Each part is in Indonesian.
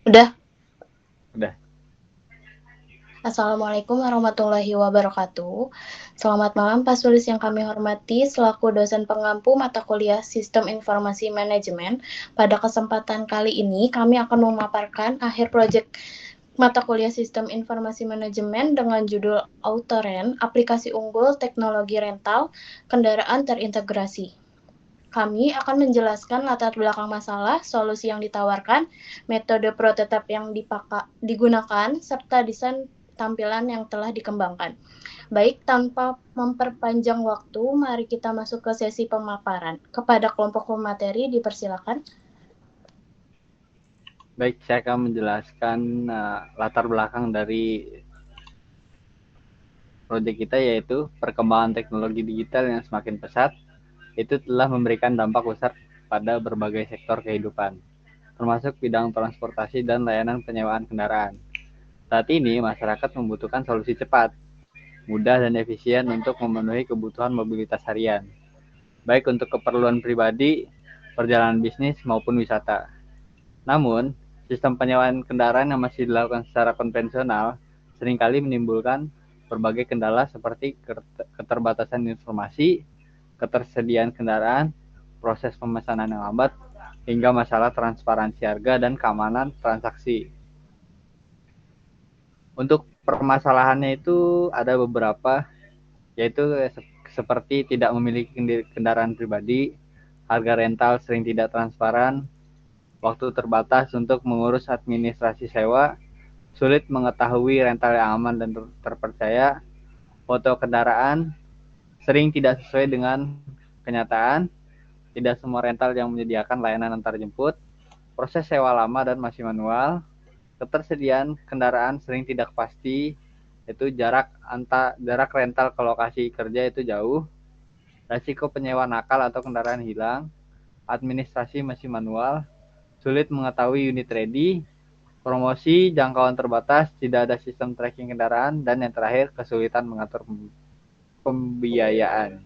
Udah. Udah. Assalamualaikum warahmatullahi wabarakatuh. Selamat malam Pak Sulis yang kami hormati selaku dosen pengampu mata kuliah Sistem Informasi Manajemen. Pada kesempatan kali ini kami akan memaparkan akhir proyek mata kuliah Sistem Informasi Manajemen dengan judul Autoren, aplikasi unggul teknologi rental kendaraan terintegrasi. Kami akan menjelaskan latar belakang masalah, solusi yang ditawarkan, metode prototipe yang digunakan, serta desain tampilan yang telah dikembangkan. Baik, tanpa memperpanjang waktu, mari kita masuk ke sesi pemaparan. Kepada kelompok pemateri, dipersilakan. Baik, saya akan menjelaskan latar belakang dari proyek kita, yaitu perkembangan teknologi digital yang semakin pesat itu telah memberikan dampak besar pada berbagai sektor kehidupan, termasuk bidang transportasi dan layanan penyewaan kendaraan. Saat ini, masyarakat membutuhkan solusi cepat, mudah, dan efisien untuk memenuhi kebutuhan mobilitas harian, baik untuk keperluan pribadi, perjalanan bisnis, maupun wisata. Namun, sistem penyewaan kendaraan yang masih dilakukan secara konvensional seringkali menimbulkan berbagai kendala seperti keterbatasan informasi, ketersediaan kendaraan, proses pemesanan yang lambat, hingga masalah transparansi harga dan keamanan transaksi. Untuk permasalahannya itu ada beberapa, yaitu seperti tidak memiliki kendaraan pribadi, harga rental sering tidak transparan, waktu terbatas untuk mengurus administrasi sewa, sulit mengetahui rental yang aman dan terpercaya, foto kendaraan sering tidak sesuai dengan kenyataan, tidak semua rental yang menyediakan layanan antar jemput, proses sewa lama dan masih manual, ketersediaan kendaraan sering tidak pasti, itu jarak rental ke lokasi kerja itu jauh, risiko penyewa nakal atau kendaraan hilang, administrasi masih manual, sulit mengetahui unit ready, promosi, jangkauan terbatas, tidak ada sistem tracking kendaraan, dan yang terakhir kesulitan mengatur pembiayaan.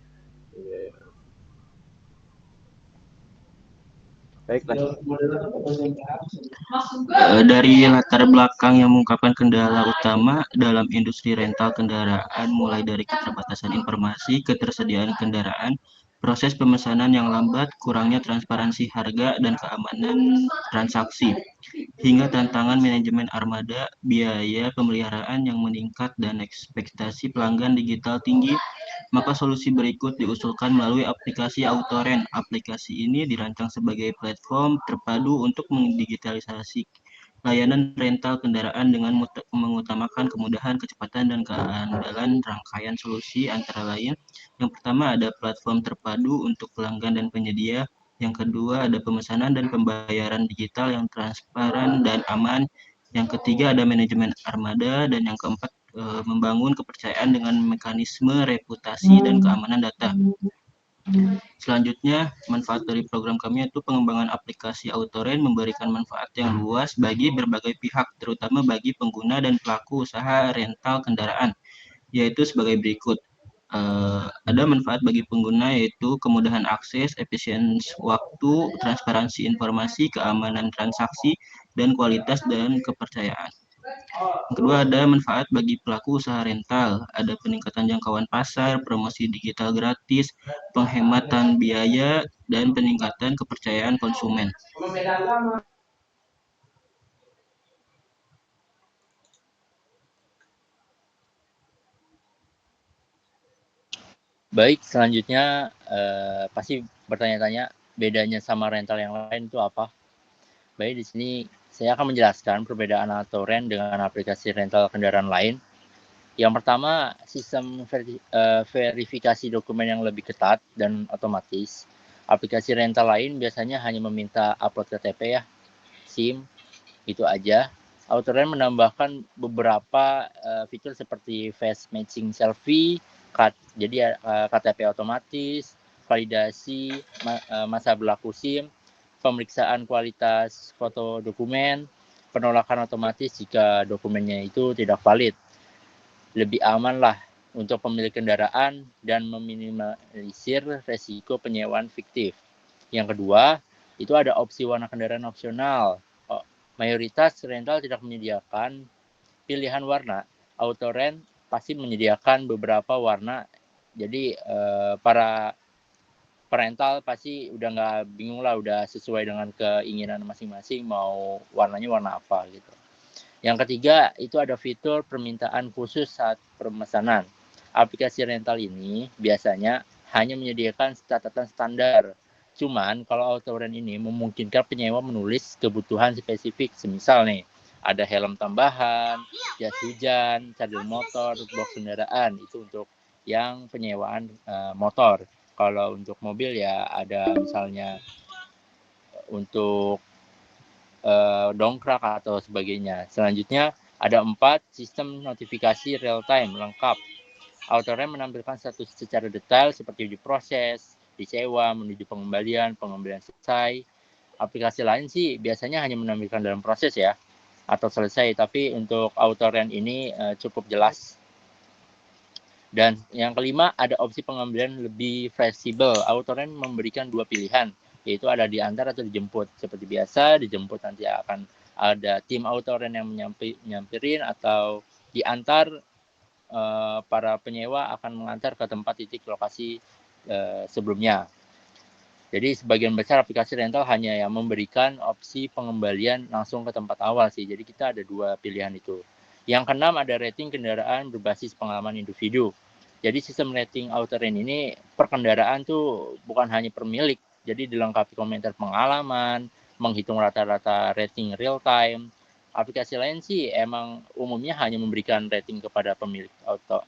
Baiklah. Dari latar belakang yang mengungkapkan kendala utama dalam industri rental kendaraan, mulai dari keterbatasan informasi, ketersediaan kendaraan, proses pemesanan yang lambat, kurangnya transparansi harga dan keamanan transaksi, hingga tantangan manajemen armada, biaya pemeliharaan yang meningkat, dan ekspektasi pelanggan digital tinggi, maka solusi berikut diusulkan melalui aplikasi Autoren. Aplikasi ini dirancang sebagai platform terpadu untuk mendigitalisasi layanan rental kendaraan dengan mengutamakan kemudahan, kecepatan, dan keandalan rangkaian solusi antara lain. Yang pertama ada platform terpadu untuk pelanggan dan penyedia. Yang kedua ada pemesanan dan pembayaran digital yang transparan dan aman. Yang ketiga ada manajemen armada, dan yang keempat membangun kepercayaan dengan mekanisme reputasi dan keamanan data. Selanjutnya, manfaat dari program kami yaitu pengembangan aplikasi Autoren memberikan manfaat yang luas bagi berbagai pihak, terutama bagi pengguna dan pelaku usaha rental kendaraan, yaitu sebagai berikut. Ada manfaat bagi pengguna yaitu kemudahan akses, efisiensi waktu, transparansi informasi, keamanan transaksi, dan kualitas dan kepercayaan. Yang kedua ada manfaat bagi pelaku usaha rental, ada peningkatan jangkauan pasar, promosi digital gratis, penghematan biaya, dan peningkatan kepercayaan konsumen. Baik, selanjutnya pasti bertanya-tanya bedanya sama rental yang lain itu apa. Baik, di sini saya akan menjelaskan perbedaan Autoren dengan aplikasi rental kendaraan lain. Yang pertama, sistem verifikasi dokumen yang lebih ketat dan otomatis. Aplikasi rental lain biasanya hanya meminta upload KTP ya, SIM, itu aja. Autoren menambahkan beberapa fitur seperti face matching selfie, jadi KTP otomatis, validasi masa berlaku SIM, pemeriksaan kualitas foto dokumen, penolakan otomatis jika dokumennya itu tidak valid. Lebih aman lah untuk pemilik kendaraan dan meminimalisir resiko penyewaan fiktif. Yang kedua, itu ada opsi warna kendaraan opsional. mayoritas rental tidak menyediakan pilihan warna. Autorent pasti menyediakan beberapa warna. Jadi para perental pasti udah nggak bingung lah, udah sesuai dengan keinginan masing-masing mau warnanya warna apa gitu. Yang ketiga, itu ada fitur permintaan khusus saat pemesanan. Aplikasi rental ini biasanya hanya menyediakan catatan standar. Cuman kalau Autorent ini memungkinkan penyewa menulis kebutuhan spesifik. Semisal nih, ada helm tambahan, jas hujan, cadar motor, box kendaraan. Itu untuk yang penyewaan motor. Kalau untuk mobil ya ada misalnya untuk dongkrak atau sebagainya. Selanjutnya ada 4 sistem notifikasi real time lengkap. Autorent menampilkan status secara detail seperti uji proses, disewa, menuju pengembalian selesai. Aplikasi lain sih biasanya hanya menampilkan dalam proses ya atau selesai, tapi untuk Autorent ini cukup jelas. Dan yang kelima ada opsi pengembalian lebih fleksibel. Autorent memberikan 2 pilihan, yaitu ada diantar atau dijemput. Seperti biasa, dijemput nanti akan ada tim Autorent yang nyampirin, atau diantar para penyewa akan mengantar ke tempat titik lokasi sebelumnya. Jadi sebagian besar aplikasi rental hanya yang memberikan opsi pengembalian langsung ke tempat awal sih. Jadi kita ada 2 pilihan itu. Yang keenam ada rating kendaraan berbasis pengalaman individu. Jadi sistem rating Autorent ini per kendaraan tuh bukan hanya per milik. Jadi dilengkapi komentar pengalaman, menghitung rata-rata rating real time. Aplikasi lain sih emang umumnya hanya memberikan rating kepada pemilik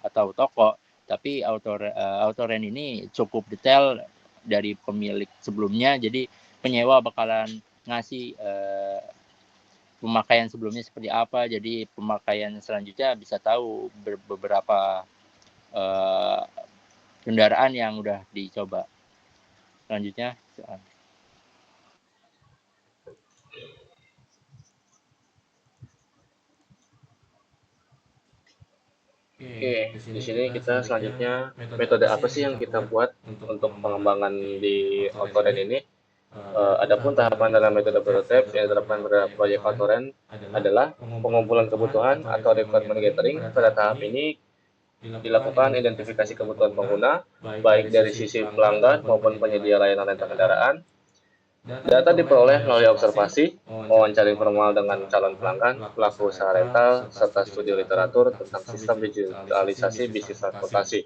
atau toko. Tapi Autorent ini cukup detail dari pemilik sebelumnya. Jadi penyewa bakalan ngasih pemakaian sebelumnya seperti apa, jadi pemakaian selanjutnya bisa tahu beberapa kendaraan yang udah dicoba. Selanjutnya Oke, di sini kita selanjutnya metode apa sih yang kita buat untuk pengembangan di Autorent ini? Adapun tahapan dalam metode prototype yang diterapkan pada proyek Autorent adalah pengumpulan kebutuhan atau requirement gathering. Pada tahap ini dilakukan identifikasi kebutuhan pengguna, baik dari sisi pelanggan maupun penyedia layanan rental kendaraan. Data diperoleh melalui observasi, wawancara informal dengan calon pelanggan, pelaku usaha rental, serta studi literatur tentang sistem digitalisasi bisnis transportasi.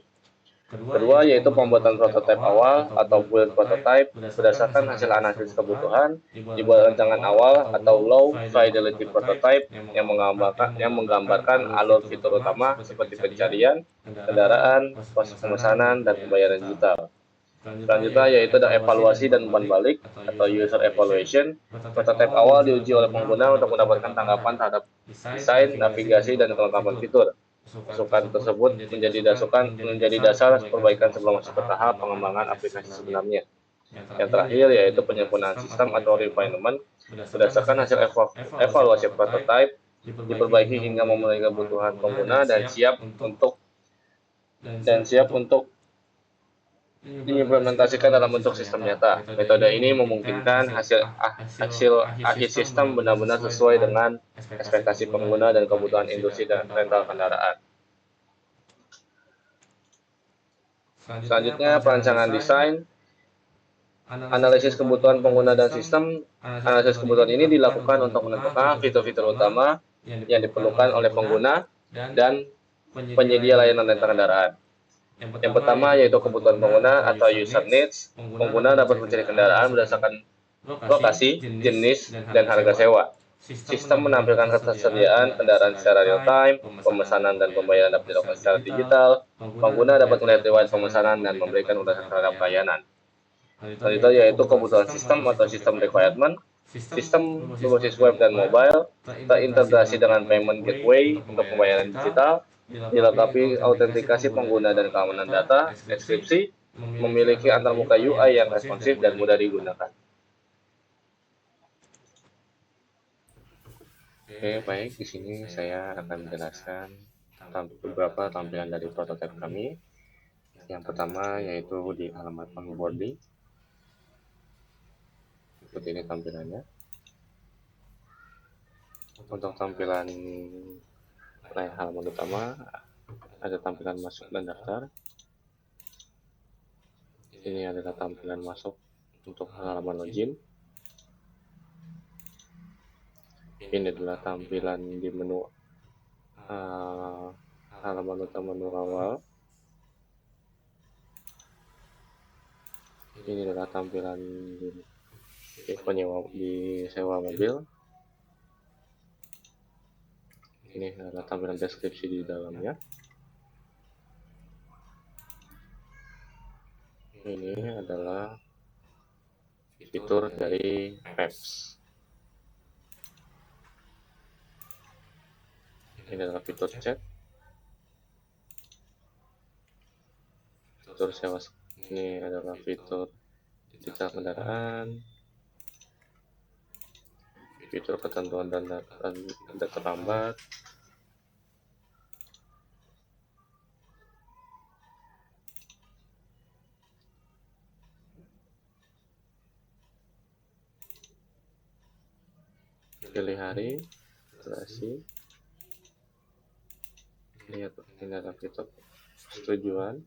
Kedua, yaitu pembuatan prototipe awal atau build prototype berdasarkan hasil analisis kebutuhan, dibuat rancangan awal atau low fidelity prototype yang menggambarkan alur fitur utama seperti pencarian, kendaraan, proses pemesanan, dan pembayaran digital. Selanjutnya yaitu ada evaluasi dan umpan balik atau user evaluation. Prototipe awal diuji oleh pengguna untuk mendapatkan tanggapan terhadap desain, navigasi, dan kelengkapan fitur. Masukan tersebut menjadi dasar perbaikan sebelum masuk ke tahap pengembangan aplikasi sebenarnya. Yang terakhir yaitu penyempurnaan sistem atau refinement berdasarkan hasil evaluasi prototipe, diperbaiki hingga memenuhi kebutuhan pengguna dan siap untuk diimplementasikan dalam bentuk sistem nyata. Metode ini memungkinkan hasil akhir sistem benar-benar sesuai dengan ekspektasi pengguna dan kebutuhan industri dan rental kendaraan. Selanjutnya, perancangan desain. Analisis kebutuhan pengguna dan sistem. Analisis kebutuhan ini dilakukan untuk menentukan fitur-fitur utama yang diperlukan oleh pengguna dan penyedia layanan rental kendaraan. Yang pertama yaitu kebutuhan pengguna atau user needs. Pengguna dapat mencari kendaraan berdasarkan lokasi, jenis, dan harga sewa. Sistem menampilkan ketersediaan kendaraan secara real time, pemesanan dan pembayaran dapat dilakukan secara digital. Pengguna dapat melihat riwayat pemesanan dan memberikan ulasan terhadap layanan. Selanjutnya yaitu kebutuhan sistem atau sistem requirement. Sistem berbasis web dan mobile, terintegrasi dengan payment gateway untuk pembayaran digital, dilengkapi autentikasi pengguna dan keamanan data, deskripsi, memiliki antarmuka UI yang responsif dan mudah digunakan. Oke, baik. Di sini saya akan menjelaskan beberapa tampilan dari prototipe kami. Yang pertama yaitu di alamat onboarding. Seperti ini tampilannya. Untuk tampilan halaman utama ada tampilan masuk dan daftar. Ini adalah tampilan masuk untuk halaman login. Ini adalah tampilan di menu halaman utama menu awal. Ini adalah tampilan di sewa mobil. Ini adalah tampilan deskripsi di dalamnya. Ini adalah fitur dari Maps. Ini adalah fitur chat. Fitur sewa. Ini adalah fitur digital kendaraan. Fitur ketentuan dan data terlambat. Pilih hari, durasi. Lihat, ini adalah fitur persetujuan.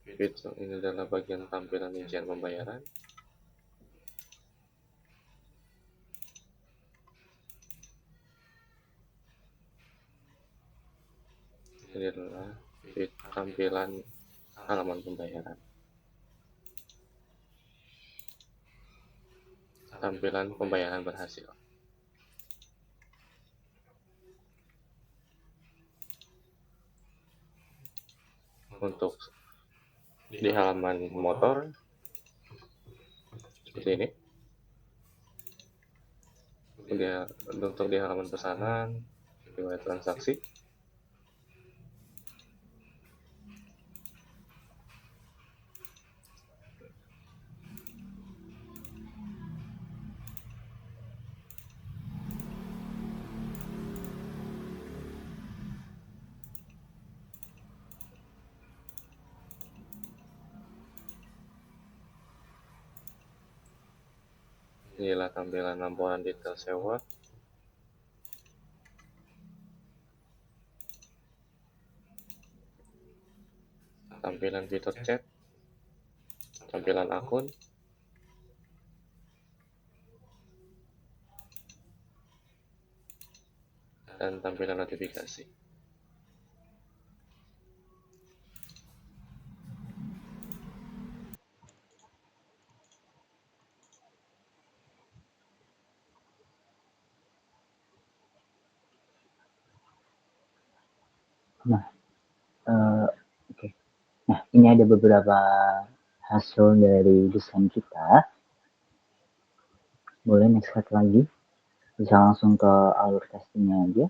Fitur ini adalah bagian tampilan rincian pembayaran. Ini adalah tampilan halaman pembayaran. Tampilan pembayaran berhasil. Untuk di halaman motor seperti ini. Untuk di halaman pesanan, riwayat transaksi. Inilah tampilan laporan detail sewa. Tampilan fitur chat. Tampilan akun. Dan tampilan notifikasi. Oke. Nah, ini ada beberapa hasil dari desain kita. Boleh next slide lagi. Bisa langsung ke alur testingnya aja.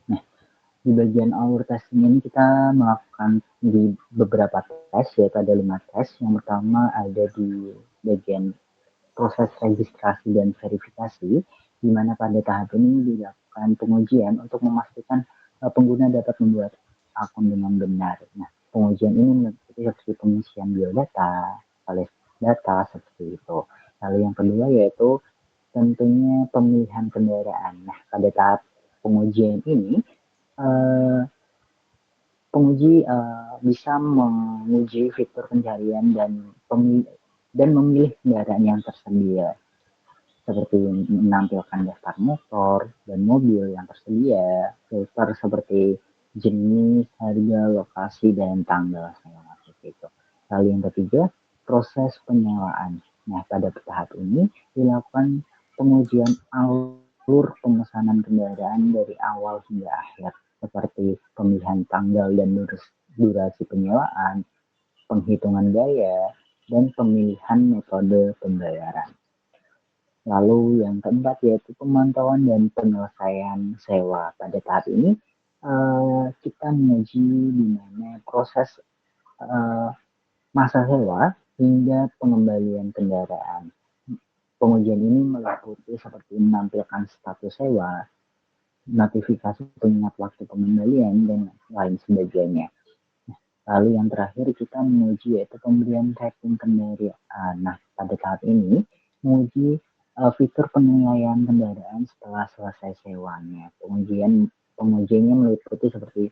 Nah, di bagian alur testing ini kita melakukan di beberapa tes, yaitu ada 5 tes. Yang pertama ada di bagian proses registrasi dan verifikasi, di mana pada tahap ini dilakukan pengujian untuk memastikan pengguna dapat membuat akun dengan benar. Nah, pengujian ini meliputi seperti pengisian biodata, alias data seperti itu. Lalu yang kedua yaitu tentunya pemilihan kendaraan. Nah, pada tahap pengujian ini penguji bisa menguji fitur pencarian dan memilih kendaraan yang tersedia, seperti menampilkan daftar motor dan mobil yang tersedia, filter seperti jenis, harga, lokasi, dan tanggal sewa seperti itu. Lalu yang ketiga, proses penyewaan. Nah, pada tahap ini dilakukan pengujian alur pemesanan kendaraan dari awal hingga akhir, seperti pemilihan tanggal dan durasi penyewaan, penghitungan biaya, dan pemilihan metode pembayaran. Lalu yang keempat yaitu pemantauan dan penyelesaian sewa. Pada tahap ini kita menguji di mana proses masa sewa hingga pengembalian kendaraan. Pengujian ini meliputi seperti menampilkan status sewa, notifikasi pengingat waktu pengembalian, dan lain sebagainya. Lalu yang terakhir kita menguji yaitu pemberian rating kendaraan. Nah, pada tahap ini menguji fitur penilaian kendaraan setelah selesai sewanya. Pengujiannya meliputi seperti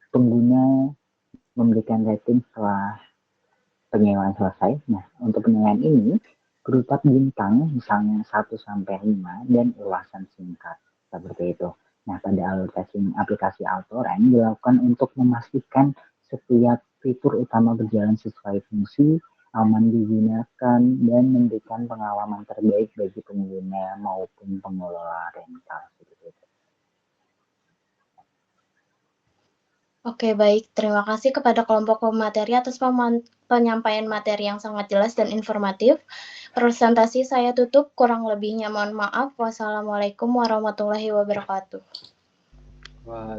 pengguna memberikan rating setelah penyewaan selesai. Nah, untuk penilaian ini berupa bintang misalnya 1 sampai 5 dan ulasan singkat seperti itu. Nah, pada aplikasi AutoRank dilakukan untuk memastikan setiap fitur utama berjalan sesuai fungsi, aman digunakan, dan memberikan pengalaman terbaik bagi pengguna maupun pengelola rental. Oke, baik. Terima kasih kepada kelompok pemateri atas penyampaian materi yang sangat jelas dan informatif. Presentasi saya tutup, kurang lebihnya mohon maaf. Wassalamualaikum warahmatullahi wabarakatuh. Wah,